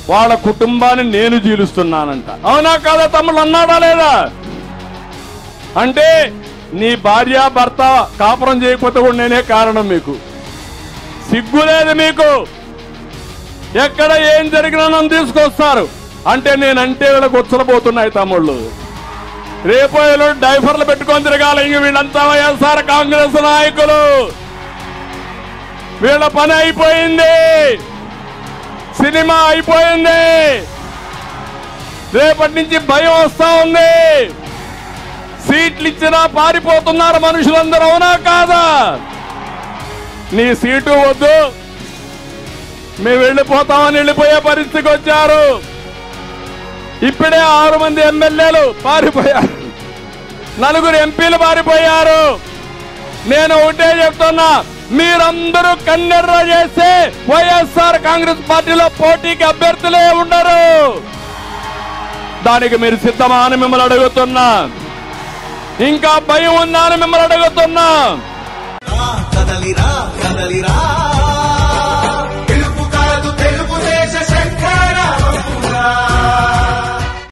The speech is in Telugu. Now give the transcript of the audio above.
వాళ్ళ కుటుంబాన్ని నేను జీలుస్తున్నానంట. అవునా కాదా తమ్ముళ్ళు? అన్నాడా లేదా? అంటే నీ భార్య భర్త కాపురం చేయకపోతే కూడా నేనే కారణం. మీకు సిగ్గు లేదు. మీకు ఎక్కడ ఏం జరిగినా నన్ను తీసుకొస్తారు. అంటే నేనంటే వీళ్ళకి ఉచ్చలపోతున్నాయి తమ్ముళ్ళు. రేపు డైఫర్లు పెట్టుకొని తిరగాలి. ఇంక వీళ్ళంతా వైఎస్ఆర్ కాంగ్రెస్ నాయకులు. వీళ్ళ పని అయిపోయింది. సినిమా అయిపోయింది. రేపటి నుంచి భయం వస్తా ఉంది. సీట్లు ఇచ్చినా పారిపోతున్నారు మనుషులందరూ. అవునా కాదా? నీ సీటు వద్దు, మేము వెళ్ళిపోతామని వెళ్ళిపోయే పరిస్థితికి వచ్చారు. ఇప్పుడే 6 మంది ఎమ్మెల్యేలు పారిపోయారు, 4 ఎంపీలు పారిపోయారు. నేను ఒకటే చెప్తున్నా, మీరందరూ కన్నెర్ర చేస్తే వైఎస్ఆర్ కాంగ్రెస్ పార్టీలో పోటీకి అభ్యర్థులే ఉండరు. దానికి మీరు సిద్ధమా అని మిమ్మల్ని అడుగుతున్నా. ఇంకా భయం ఉందా అని మిమ్మల్ని అడుగుతున్నా.